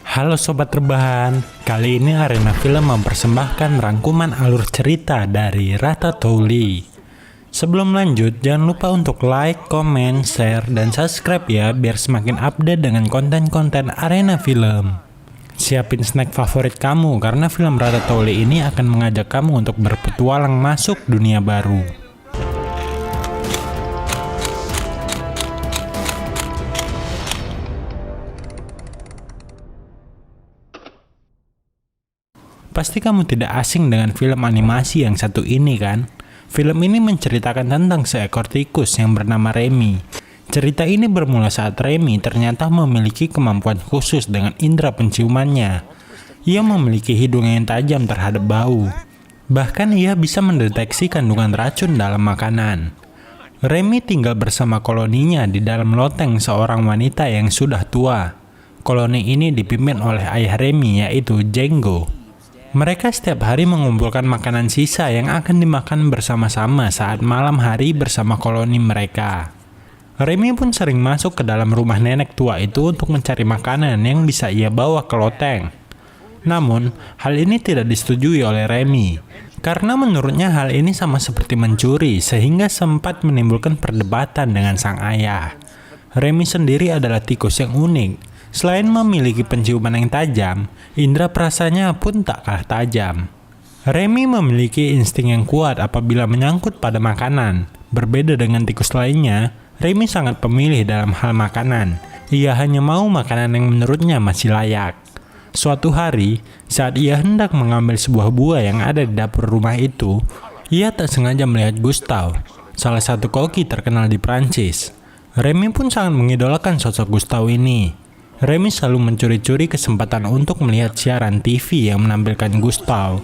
Halo Sobat Rebahan, kali ini Arena Film mempersembahkan rangkuman alur cerita dari Ratatouille. Sebelum lanjut, jangan lupa untuk like, comment, share, dan subscribe ya, biar semakin update dengan konten-konten Arena Film. Siapin snack favorit kamu, karena film Ratatouille ini akan mengajak kamu untuk berpetualang masuk dunia baru. Pasti kamu tidak asing dengan film animasi yang satu ini kan? Film ini menceritakan tentang seekor tikus yang bernama Remy. Cerita ini bermula saat Remy ternyata memiliki kemampuan khusus dengan indera penciumannya. Ia memiliki hidung yang tajam terhadap bau. Bahkan ia bisa mendeteksi kandungan racun dalam makanan. Remy tinggal bersama koloninya di dalam loteng seorang wanita yang sudah tua. Koloni ini dipimpin oleh ayah Remy, yaitu Django. Mereka setiap hari mengumpulkan makanan sisa yang akan dimakan bersama-sama saat malam hari bersama koloni mereka. Remy pun sering masuk ke dalam rumah nenek tua itu untuk mencari makanan yang bisa ia bawa ke loteng. Namun, hal ini tidak disetujui oleh Remy, karena menurutnya hal ini sama seperti mencuri sehingga sempat menimbulkan perdebatan dengan sang ayah. Remy sendiri adalah tikus yang unik. Selain memiliki penciuman yang tajam, indera perasanya pun tak kalah tajam. Remy memiliki insting yang kuat apabila menyangkut pada makanan. Berbeda dengan tikus lainnya, Remy sangat pemilih dalam hal makanan. Ia hanya mau makanan yang menurutnya masih layak. Suatu hari, saat ia hendak mengambil sebuah buah yang ada di dapur rumah itu, ia tak sengaja melihat Gustav, salah satu koki terkenal di Prancis. Remy pun sangat mengidolakan sosok Gustav ini. Remy selalu mencuri-curi kesempatan untuk melihat siaran TV yang menampilkan Gustav.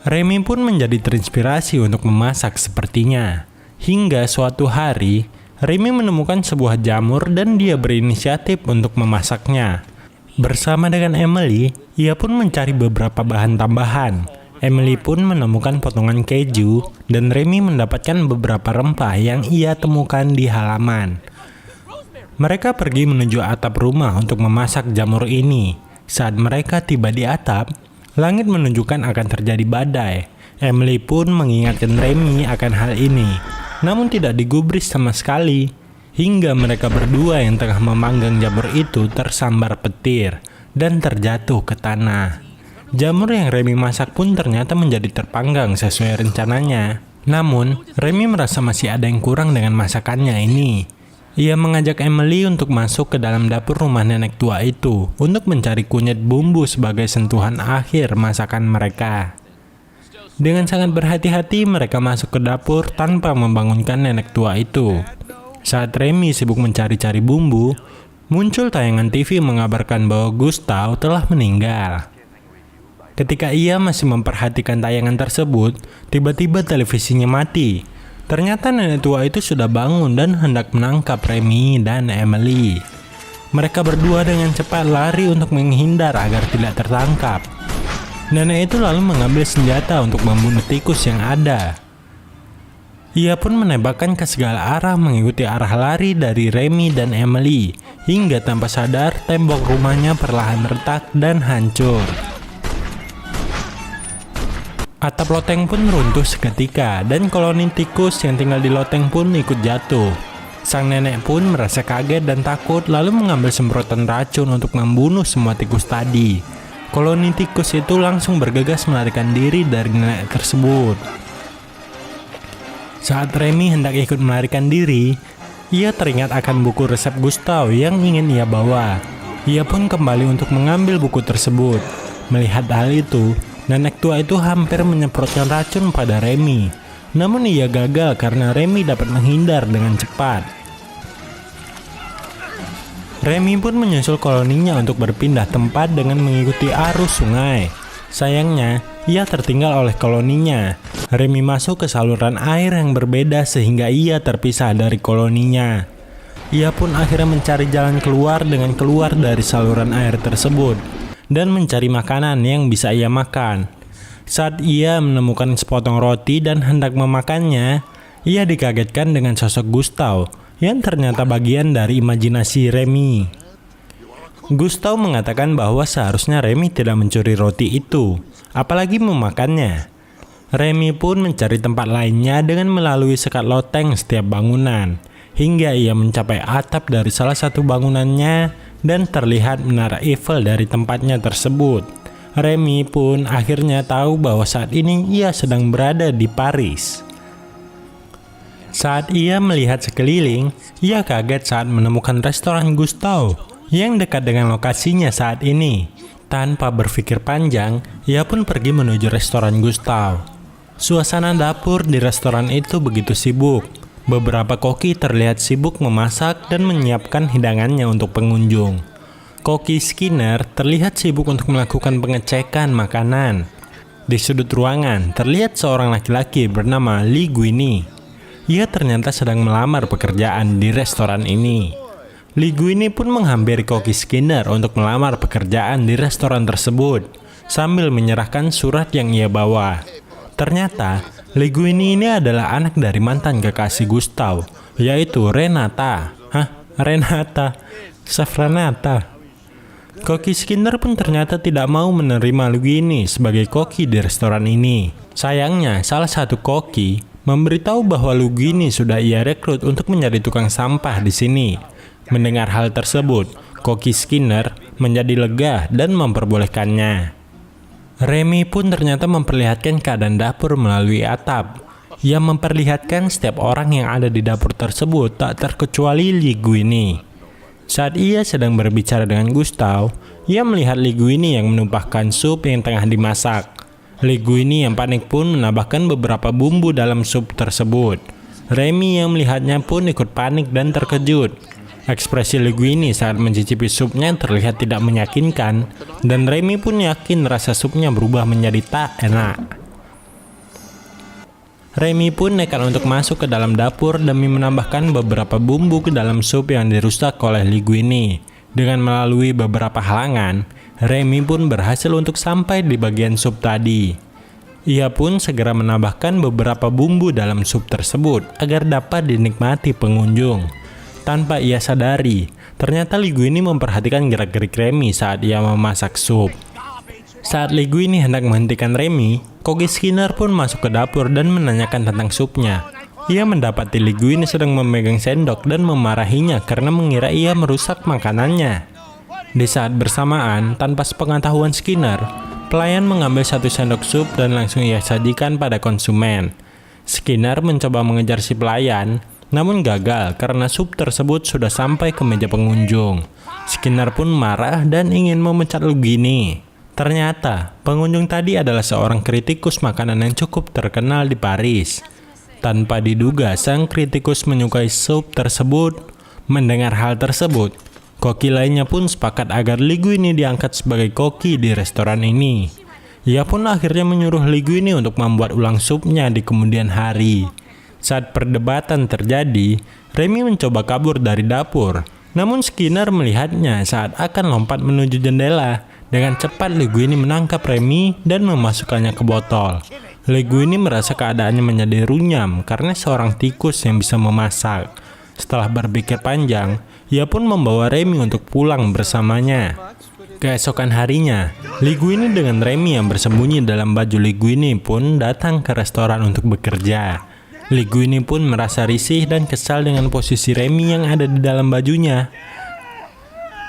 Remy pun menjadi terinspirasi untuk memasak sepertinya. Hingga suatu hari, Remy menemukan sebuah jamur dan dia berinisiatif untuk memasaknya. Bersama dengan Emily, ia pun mencari beberapa bahan tambahan. Emily pun menemukan potongan keju dan Remy mendapatkan beberapa rempah yang ia temukan di halaman. Mereka pergi menuju atap rumah untuk memasak jamur ini. Saat mereka tiba di atap, langit menunjukkan akan terjadi badai. Emily pun mengingatkan Remy akan hal ini, namun tidak digubris sama sekali. Hingga mereka berdua yang tengah memanggang jamur itu tersambar petir dan terjatuh ke tanah. Jamur yang Remy masak pun ternyata menjadi terpanggang sesuai rencananya. Namun, Remy merasa masih ada yang kurang dengan masakannya ini. Ia mengajak Emily untuk masuk ke dalam dapur rumah nenek tua itu untuk mencari kunyit bumbu sebagai sentuhan akhir masakan mereka. Dengan sangat berhati-hati mereka masuk ke dapur tanpa membangunkan nenek tua itu. Saat Remy sibuk mencari-cari bumbu, muncul tayangan TV mengabarkan bahwa Gustav telah meninggal. Ketika ia masih memperhatikan tayangan tersebut, tiba-tiba televisinya mati. Ternyata nenek tua itu sudah bangun dan hendak menangkap Remy dan Emily. Mereka berdua dengan cepat lari untuk menghindar agar tidak tertangkap. Nenek itu lalu mengambil senjata untuk membunuh tikus yang ada. Ia pun menembakkan ke segala arah mengikuti arah lari dari Remy dan Emily. Hingga tanpa sadar tembok rumahnya perlahan retak dan hancur. Atap loteng pun runtuh seketika dan koloni tikus yang tinggal di loteng pun ikut jatuh. Sang nenek pun merasa kaget dan takut lalu mengambil semprotan racun untuk membunuh semua tikus tadi. Koloni tikus itu langsung bergegas melarikan diri dari nenek tersebut. Saat Remy hendak ikut melarikan diri, ia teringat akan buku resep Gustav yang ingin ia bawa. Ia pun kembali untuk mengambil buku tersebut. Melihat hal itu, nenek tua itu hampir menyemprotkan racun pada Remy. Namun ia gagal karena Remy dapat menghindar dengan cepat. Remy pun menyusul koloninya untuk berpindah tempat dengan mengikuti arus sungai. Sayangnya, ia tertinggal oleh koloninya. Remy masuk ke saluran air yang berbeda sehingga ia terpisah dari koloninya. Ia pun akhirnya mencari jalan keluar dengan keluar dari saluran air tersebut dan mencari makanan yang bisa ia makan. Saat ia menemukan sepotong roti dan hendak memakannya, ia dikagetkan dengan sosok Gustav yang ternyata bagian dari imajinasi Remy. Gustav mengatakan bahwa seharusnya Remy tidak mencuri roti itu, apalagi memakannya. Remy pun mencari tempat lainnya dengan melalui sekat loteng setiap bangunan, hingga ia mencapai atap dari salah satu bangunannya dan terlihat menara Eiffel dari tempatnya tersebut. Remy pun akhirnya tahu bahwa saat ini ia sedang berada di Paris. Saat ia melihat sekeliling, ia kaget saat menemukan restoran Gustav yang dekat dengan lokasinya saat ini. Tanpa berpikir panjang, ia pun pergi menuju restoran Gustav. Suasana dapur di restoran itu begitu sibuk. Beberapa koki terlihat sibuk memasak dan menyiapkan hidangannya untuk pengunjung. Koki Skinner terlihat sibuk untuk melakukan pengecekan makanan. Di sudut ruangan, terlihat seorang laki-laki bernama Lee Guini. Ia ternyata sedang melamar pekerjaan di restoran ini. Lee Guini pun menghampiri koki Skinner untuk melamar pekerjaan di restoran tersebut, sambil menyerahkan surat yang ia bawa. Ternyata, Lee Guini ini adalah anak dari mantan kekasih Gustav, yaitu Renata. Renata? Safranata. Koki Skinner pun ternyata tidak mau menerima Lee Guini sebagai koki di restoran ini. Sayangnya, salah satu koki memberitahu bahwa Lee Guini sudah ia rekrut untuk menjadi tukang sampah di sini. Mendengar hal tersebut, koki Skinner menjadi lega dan memperbolehkannya. Remy pun ternyata memperlihatkan keadaan dapur melalui atap. Ia memperlihatkan setiap orang yang ada di dapur tersebut tak terkecuali Lee Guini. Saat ia sedang berbicara dengan Gustav, ia melihat Lee Guini yang menumpahkan sup yang tengah dimasak. Lee Guini yang panik pun menambahkan beberapa bumbu dalam sup tersebut. Remy yang melihatnya pun ikut panik dan terkejut. Ekspresi Lee Guini saat mencicipi supnya terlihat tidak meyakinkan, dan Remy pun yakin rasa supnya berubah menjadi tak enak. Remy pun nekat untuk masuk ke dalam dapur demi menambahkan beberapa bumbu ke dalam sup yang dirusak oleh Lee Guini. Dengan melalui beberapa halangan, Remy pun berhasil untuk sampai di bagian sup tadi. Ia pun segera menambahkan beberapa bumbu dalam sup tersebut agar dapat dinikmati pengunjung. Tanpa ia sadari, ternyata Lee Guini memperhatikan gerak-gerik Remy saat ia memasak sup. Saat Lee Guini hendak menghentikan Remy, koki Skinner pun masuk ke dapur dan menanyakan tentang supnya. Ia mendapati Lee Guini sedang memegang sendok dan memarahinya karena mengira ia merusak makanannya. Di saat bersamaan, tanpa sepengetahuan Skinner, pelayan mengambil satu sendok sup dan langsung ia sajikan pada konsumen. Skinner mencoba mengejar si pelayan, namun gagal karena sup tersebut sudah sampai ke meja pengunjung. Skinner pun marah dan ingin memecat Lee Guini. Ternyata, pengunjung tadi adalah seorang kritikus makanan yang cukup terkenal di Paris. Tanpa diduga, sang kritikus menyukai sup tersebut. Mendengar hal tersebut, koki lainnya pun sepakat agar Lee Guini diangkat sebagai koki di restoran ini. Ia pun akhirnya menyuruh Lee Guini untuk membuat ulang supnya di kemudian hari. Saat perdebatan terjadi, Remy mencoba kabur dari dapur. Namun Skinner melihatnya saat akan lompat menuju jendela. Dengan cepat Lee Guini menangkap Remy dan memasukkannya ke botol. Lee Guini merasa keadaannya menjadi runyam karena seorang tikus yang bisa memasak. Setelah berpikir panjang, ia pun membawa Remy untuk pulang bersamanya. Keesokan harinya, Lee Guini dengan Remy yang bersembunyi dalam baju Lee Guini pun datang ke restoran untuk bekerja. Lee Guini pun merasa risih dan kesal dengan posisi Remy yang ada di dalam bajunya.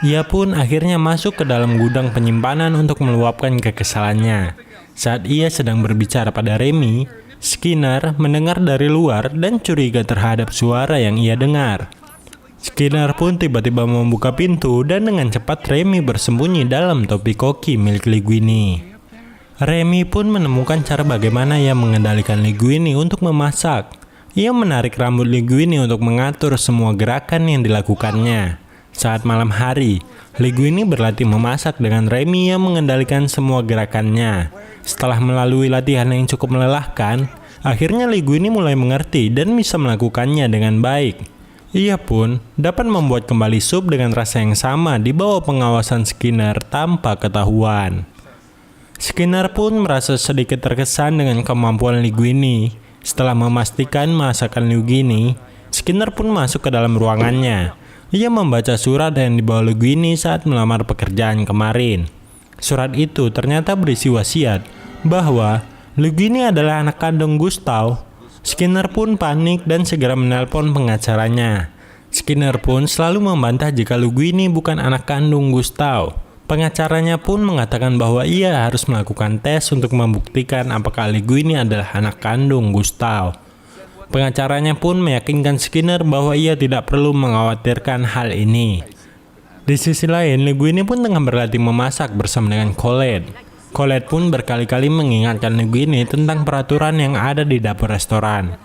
Ia pun akhirnya masuk ke dalam gudang penyimpanan untuk meluapkan kekesalannya. Saat ia sedang berbicara pada Remy, Skinner mendengar dari luar dan curiga terhadap suara yang ia dengar. Skinner pun tiba-tiba membuka pintu dan dengan cepat Remy bersembunyi dalam topi koki milik Lee Guini. Remy pun menemukan cara bagaimana ia mengendalikan Lee Guini untuk memasak. Ia menarik rambut Lee Guini untuk mengatur semua gerakan yang dilakukannya. Saat malam hari, Lee Guini berlatih memasak dengan Remy yang mengendalikan semua gerakannya. Setelah melalui latihan yang cukup melelahkan, akhirnya Lee Guini mulai mengerti dan bisa melakukannya dengan baik. Ia pun dapat membuat kembali sup dengan rasa yang sama di bawah pengawasan Skinner tanpa ketahuan. Skinner pun merasa sedikit terkesan dengan kemampuan Lee Guini. Setelah memastikan masakan Lee Guini, Skinner pun masuk ke dalam ruangannya. Ia membaca surat yang dibawa Linguini saat melamar pekerjaan kemarin. Surat itu ternyata berisi wasiat bahwa Linguini adalah anak kandung Gustav. Skinner pun panik dan segera menelpon pengacaranya. Skinner pun selalu membantah jika Linguini bukan anak kandung Gustav. Pengacaranya pun mengatakan bahwa ia harus melakukan tes untuk membuktikan apakah Linguini adalah anak kandung Gustav. Pengacaranya pun meyakinkan Skinner bahwa ia tidak perlu mengkhawatirkan hal ini. Di sisi lain, Linguini pun tengah berlatih memasak bersama dengan Colette. Colette pun berkali-kali mengingatkan Linguini tentang peraturan yang ada di dapur restoran.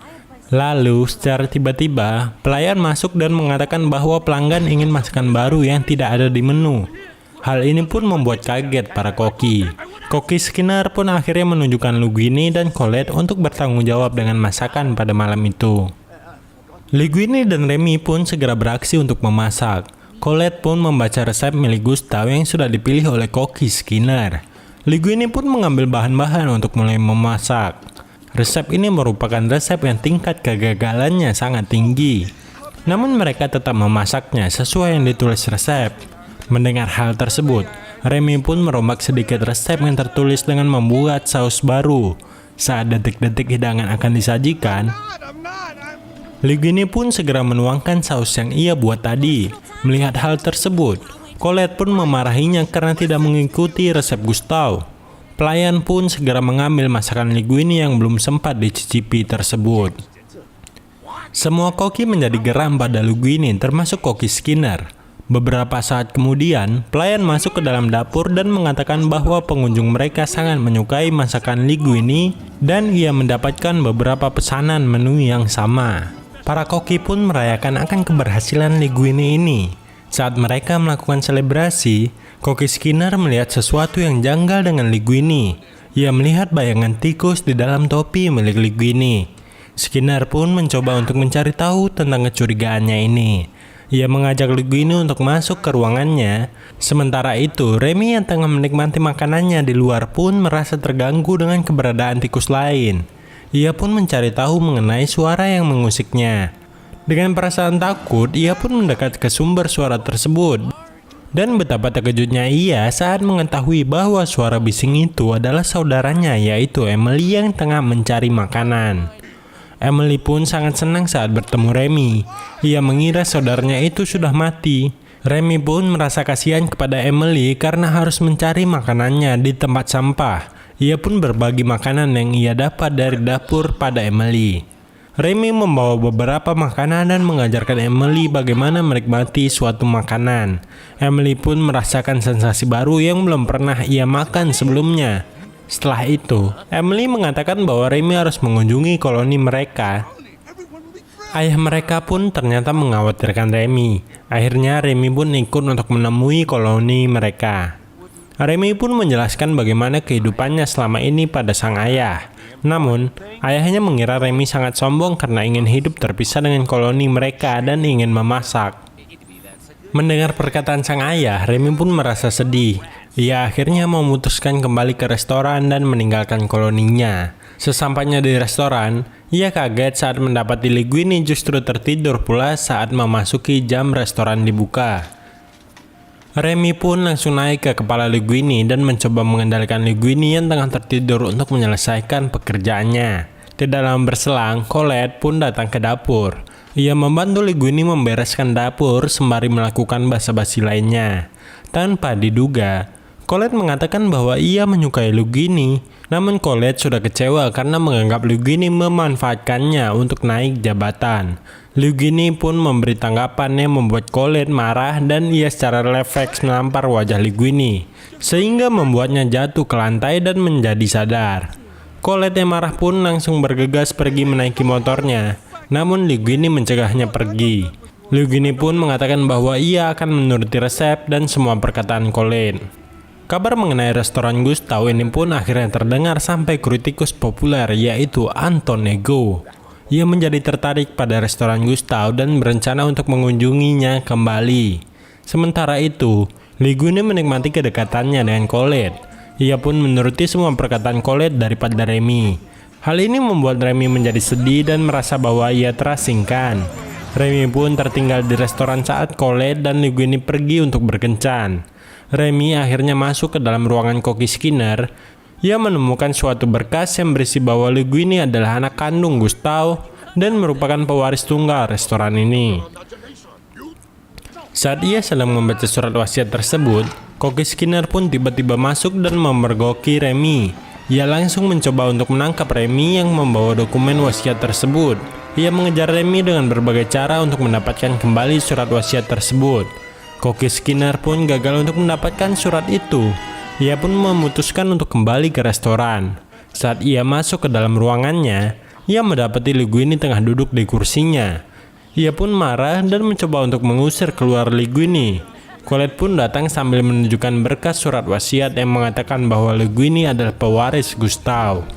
Lalu, secara tiba-tiba, pelayan masuk dan mengatakan bahwa pelanggan ingin masakan baru yang tidak ada di menu. Hal ini pun membuat kaget para koki. Koki Skinner pun akhirnya menunjukkan Linguini dan Colette untuk bertanggung jawab dengan masakan pada malam itu. Linguini dan Remy pun segera beraksi untuk memasak. Colette pun membaca resep milik Gustav yang sudah dipilih oleh koki Skinner. Linguini pun mengambil bahan-bahan untuk mulai memasak. Resep ini merupakan resep yang tingkat kegagalannya sangat tinggi. Namun mereka tetap memasaknya sesuai yang ditulis resep. Mendengar hal tersebut, Remy pun merombak sedikit resep yang tertulis dengan membuat saus baru. Saat detik-detik hidangan akan disajikan, Linguini pun segera menuangkan saus yang ia buat tadi. Melihat hal tersebut, Colette pun memarahinya karena tidak mengikuti resep Gustav. Pelayan pun segera mengambil masakan Linguini yang belum sempat dicicipi tersebut. Semua koki menjadi geram pada Linguini, termasuk koki Skinner. Beberapa saat kemudian, pelayan masuk ke dalam dapur dan mengatakan bahwa pengunjung mereka sangat menyukai masakan Linguini dan ia mendapatkan beberapa pesanan menu yang sama. Para koki pun merayakan akan keberhasilan Linguini ini. Saat mereka melakukan selebrasi, koki Skinner melihat sesuatu yang janggal dengan Linguini. Ia melihat bayangan tikus di dalam topi milik Linguini. Skinner pun mencoba untuk mencari tahu tentang kecurigaannya ini. Ia mengajak Linguini untuk masuk ke ruangannya. Sementara itu, Remy yang tengah menikmati makanannya di luar pun merasa terganggu dengan keberadaan tikus lain. Ia pun mencari tahu mengenai suara yang mengusiknya. Dengan perasaan takut, ia pun mendekat ke sumber suara tersebut. Dan betapa terkejutnya ia saat mengetahui bahwa suara bising itu adalah saudaranya, yaitu Emily yang tengah mencari makanan. Emily pun sangat senang saat bertemu Remy. Ia mengira saudaranya itu sudah mati. Remy pun merasa kasihan kepada Emily karena harus mencari makanannya di tempat sampah. Ia pun berbagi makanan yang ia dapat dari dapur pada Emily. Remy membawa beberapa makanan dan mengajarkan Emily bagaimana menikmati suatu makanan. Emily pun merasakan sensasi baru yang belum pernah ia makan sebelumnya. Setelah itu, Emily mengatakan bahwa Remy harus mengunjungi koloni mereka. Ayah mereka pun ternyata mengkhawatirkan Remy. Akhirnya Remy pun ikut untuk menemui koloni mereka. Remy pun menjelaskan bagaimana kehidupannya selama ini pada sang ayah. Namun, ayahnya mengira Remy sangat sombong karena ingin hidup terpisah dengan koloni mereka dan ingin memasak. Mendengar perkataan sang ayah, Remy pun merasa sedih. Ia akhirnya memutuskan kembali ke restoran dan meninggalkan koloninya. Sesampainya di restoran, ia kaget saat mendapati Linguini justru tertidur pula saat memasuki jam restoran dibuka. Remy pun langsung naik ke kepala Linguini dan mencoba mengendalikan Linguini yang tengah tertidur untuk menyelesaikan pekerjaannya. Tidak lama berselang, Colette pun datang ke dapur. Ia membantu Linguini membereskan dapur sembari melakukan basa-basi lainnya. Tanpa diduga, Colette mengatakan bahwa ia menyukai Linguini. Namun Colette sudah kecewa karena menganggap Linguini memanfaatkannya untuk naik jabatan. Linguini pun memberi tanggapan yang membuat Colette marah dan ia secara refleks menampar wajah Linguini, sehingga membuatnya jatuh ke lantai dan menjadi sadar. Colette yang marah pun langsung bergegas pergi menaiki motornya. Namun Linguini mencegahnya pergi. Linguini pun mengatakan bahwa ia akan menuruti resep dan semua perkataan Colette. Kabar mengenai restoran Gustav ini pun akhirnya terdengar sampai kritikus populer, yaitu Anton Ego. Ia menjadi tertarik pada restoran Gustav dan berencana untuk mengunjunginya kembali. Sementara itu, Linguini menikmati kedekatannya dengan Colette. Ia pun menuruti semua perkataan Colette daripada Remy. Hal ini membuat Remy menjadi sedih dan merasa bahwa ia terasingkan. Remy pun tertinggal di restoran saat Colette dan Linguini pergi untuk berkencan. Remy akhirnya masuk ke dalam ruangan koki Skinner. Ia menemukan suatu berkas yang berisi bahwa Linguini adalah anak kandung Gustave dan merupakan pewaris tunggal restoran ini. Saat ia sedang membaca surat wasiat tersebut, koki Skinner pun tiba-tiba masuk dan memergoki Remy. Ia langsung mencoba untuk menangkap Remy yang membawa dokumen wasiat tersebut. Ia mengejar Remy dengan berbagai cara untuk mendapatkan kembali surat wasiat tersebut. Koki Skinner pun gagal untuk mendapatkan surat itu. Ia pun memutuskan untuk kembali ke restoran. Saat ia masuk ke dalam ruangannya, ia mendapati Linguini tengah duduk di kursinya. Ia pun marah dan mencoba untuk mengusir keluar Linguini. Colette pun datang sambil menunjukkan berkas surat wasiat yang mengatakan bahwa Linguini adalah pewaris Gustave.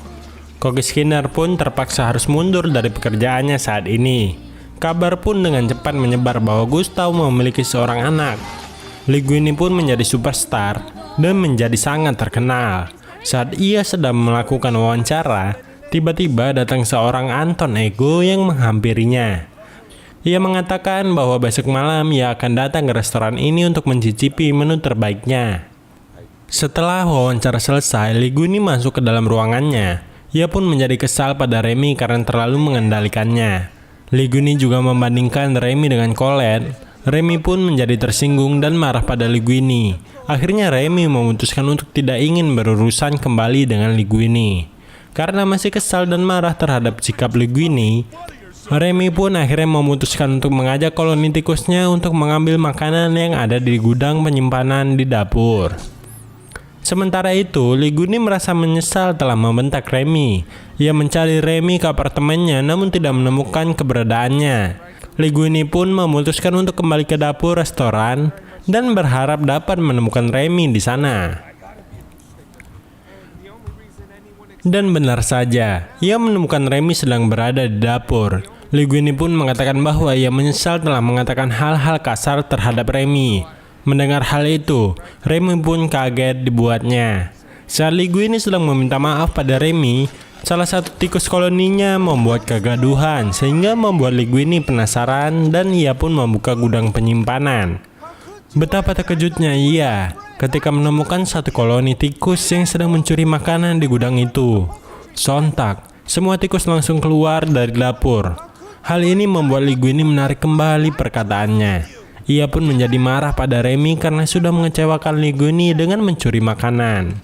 Koki Skinner pun terpaksa harus mundur dari pekerjaannya saat ini. Kabar pun dengan cepat menyebar bahwa Gustave memiliki seorang anak. Linguini pun menjadi superstar dan menjadi sangat terkenal. Saat ia sedang melakukan wawancara, tiba-tiba datang seorang Anton Ego yang menghampirinya. Ia mengatakan bahwa besok malam ia akan datang ke restoran ini untuk mencicipi menu terbaiknya. Setelah wawancara selesai, Linguini masuk ke dalam ruangannya. Ia pun menjadi kesal pada Remy karena terlalu mengendalikannya. Linguini juga membandingkan Remy dengan Colette. Remy pun menjadi tersinggung dan marah pada Linguini. Akhirnya Remy memutuskan untuk tidak ingin berurusan kembali dengan Linguini. Karena masih kesal dan marah terhadap sikap Linguini, Remy pun akhirnya memutuskan untuk mengajak koloni tikusnya untuk mengambil makanan yang ada di gudang penyimpanan di dapur. Sementara itu, Linguini merasa menyesal telah membentak Remy. Ia mencari Remy ke apartemennya namun tidak menemukan keberadaannya. Linguini pun memutuskan untuk kembali ke dapur restoran dan berharap dapat menemukan Remy di sana. Dan benar saja, ia menemukan Remy sedang berada di dapur. Linguini pun mengatakan bahwa ia menyesal telah mengatakan hal-hal kasar terhadap Remy. Mendengar hal itu, Remy pun kaget dibuatnya. Saat Linguini sedang meminta maaf pada Remy, salah satu tikus koloninya membuat kegaduhan sehingga membuat Linguini penasaran dan ia pun membuka gudang penyimpanan. Betapa terkejutnya ia ketika menemukan satu koloni tikus yang sedang mencuri makanan di gudang itu. Sontak, semua tikus langsung keluar dari dapur. Hal ini membuat Linguini menarik kembali perkataannya. Ia pun menjadi marah pada Remy karena sudah mengecewakan Linguini dengan mencuri makanan.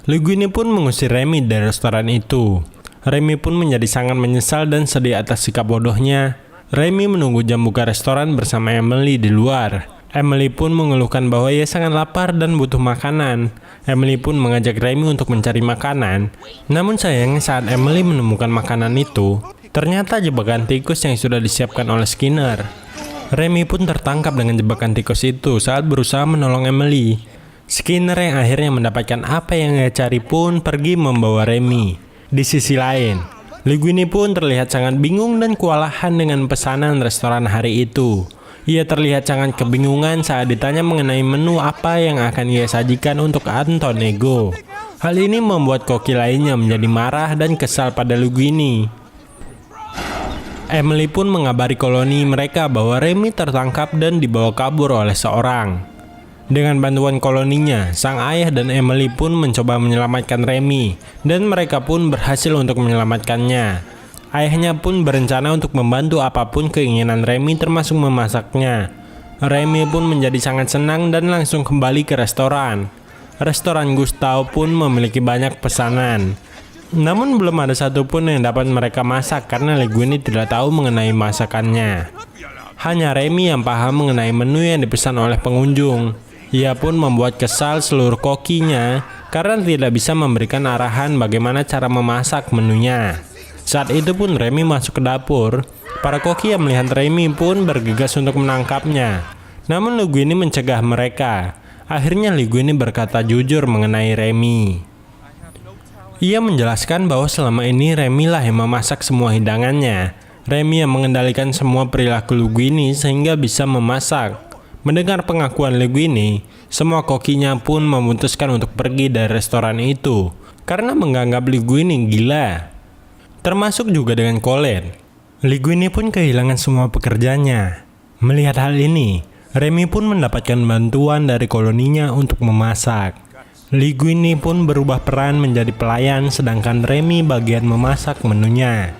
Linguini pun mengusir Remy dari restoran itu. Remy pun menjadi sangat menyesal dan sedih atas sikap bodohnya. Remy menunggu jam buka restoran bersama Emily di luar. Emily pun mengeluhkan bahwa ia sangat lapar dan butuh makanan. Emily pun mengajak Remy untuk mencari makanan. Namun sayangnya saat Emily menemukan makanan itu, ternyata jebakan tikus yang sudah disiapkan oleh Skinner. Remy pun tertangkap dengan jebakan tikus itu saat berusaha menolong Emily. Skinner yang akhirnya mendapatkan apa yang ia cari pun pergi membawa Remy. Di sisi lain, Linguini pun terlihat sangat bingung dan kewalahan dengan pesanan restoran hari itu. Ia terlihat sangat kebingungan saat ditanya mengenai menu apa yang akan ia sajikan untuk Anton Ego. Hal ini membuat koki lainnya menjadi marah dan kesal pada Linguini. Emily pun mengabari koloni mereka bahwa Remy tertangkap dan dibawa kabur oleh seorang. Dengan bantuan koloninya, sang ayah dan Emily pun mencoba menyelamatkan Remy, dan mereka pun berhasil untuk menyelamatkannya. Ayahnya pun berencana untuk membantu apapun keinginan Remy termasuk memasaknya. Remy pun menjadi sangat senang dan langsung kembali ke restoran. Restoran Gustave pun memiliki banyak pesanan. Namun belum ada satupun yang dapat mereka masak karena Linguini tidak tahu mengenai masakannya. Hanya Remy yang paham mengenai menu yang dipesan oleh pengunjung. Ia pun membuat kesal seluruh kokinya karena tidak bisa memberikan arahan bagaimana cara memasak menunya. Saat itu pun Remy masuk ke dapur. Para koki yang melihat Remy pun bergegas untuk menangkapnya. Namun Linguini mencegah mereka. Akhirnya Linguini berkata jujur mengenai Remy. Ia menjelaskan bahwa selama ini Remy lah yang memasak semua hidangannya. Remy yang mengendalikan semua perilaku Linguini sehingga bisa memasak. Mendengar pengakuan Linguini, semua kokinya pun memutuskan untuk pergi dari restoran itu karena menganggap Linguini gila. Termasuk juga dengan Colette. Linguini pun kehilangan semua pekerjaannya. Melihat hal ini, Remy pun mendapatkan bantuan dari koloninya untuk memasak. Linguini pun berubah peran menjadi pelayan sedangkan Remy bagian memasak menunya.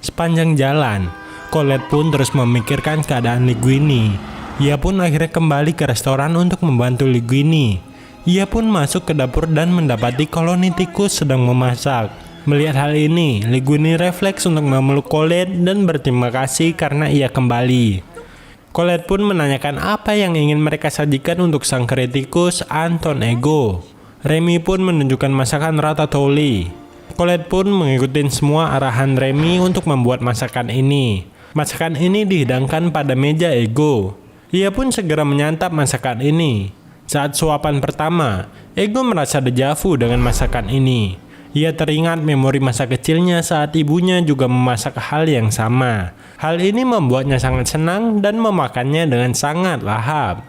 Sepanjang jalan, Colette pun terus memikirkan keadaan Linguini. Ia pun akhirnya kembali ke restoran untuk membantu Linguini. Ia pun masuk ke dapur dan mendapati koloni tikus sedang memasak. Melihat hal ini, Linguini refleks untuk memeluk Colette dan berterima kasih karena ia kembali. Colette pun menanyakan apa yang ingin mereka sajikan untuk sang kritikus Anton Ego. Remy pun menunjukkan masakan ratatouille. Colette pun mengikuti semua arahan Remy untuk membuat masakan ini. Masakan ini dihidangkan pada meja Ego. Ia pun segera menyantap masakan ini. Saat suapan pertama, Ego merasa dejavu dengan masakan ini. Ia teringat memori masa kecilnya saat ibunya juga memasak hal yang sama. Hal ini membuatnya sangat senang dan memakannya dengan sangat lahap.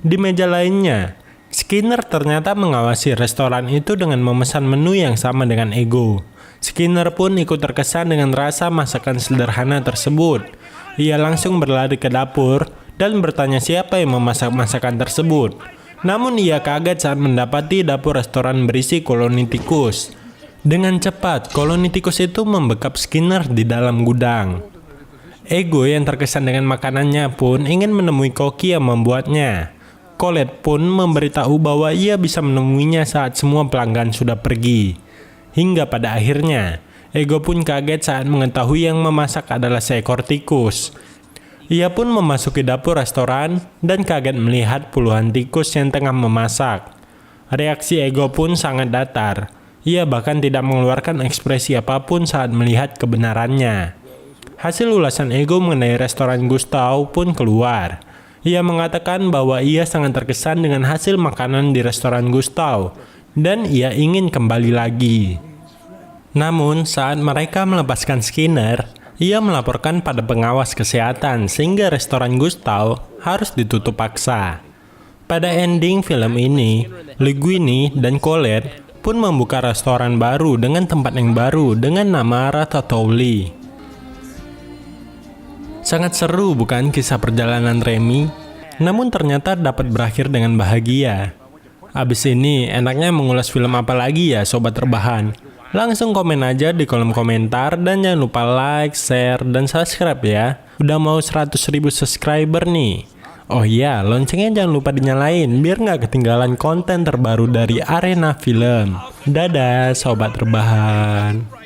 Di meja lainnya, Skinner ternyata mengawasi restoran itu dengan memesan menu yang sama dengan Ego. Skinner pun ikut terkesan dengan rasa masakan sederhana tersebut. Ia langsung berlari ke dapur dan bertanya siapa yang memasak masakan tersebut. Namun ia kaget saat mendapati dapur restoran berisi koloni tikus. Dengan cepat, koloni tikus itu membekap Skinner di dalam gudang. Ego yang terkesan dengan makanannya pun ingin menemui koki yang membuatnya. Colette pun memberitahu bahwa ia bisa menemuinya saat semua pelanggan sudah pergi. Hingga pada akhirnya, Ego pun kaget saat mengetahui yang memasak adalah seekor tikus. Ia pun memasuki dapur restoran dan kaget melihat puluhan tikus yang tengah memasak. Reaksi Ego pun sangat datar. Ia bahkan tidak mengeluarkan ekspresi apapun saat melihat kebenarannya. Hasil ulasan Ego mengenai restoran Gustav pun keluar. Ia mengatakan bahwa ia sangat terkesan dengan hasil makanan di restoran Gustav dan ia ingin kembali lagi. Namun saat mereka melepaskan Skinner, ia melaporkan pada pengawas kesehatan sehingga restoran Gustav harus ditutup paksa. Pada ending film ini, Linguini dan Colette pun membuka restoran baru dengan tempat yang baru dengan nama Ratatouille. Sangat seru bukan kisah perjalanan Remy? Namun ternyata dapat berakhir dengan bahagia. Abis ini enaknya mengulas film apa lagi ya sobat rebahan? Langsung komen aja di kolom komentar dan jangan lupa like, share, dan subscribe ya. Udah mau 100.000 subscriber nih. Oh iya, loncengnya jangan lupa dinyalain biar nggak ketinggalan konten terbaru dari Arena Film. Dadah sobat rebahan.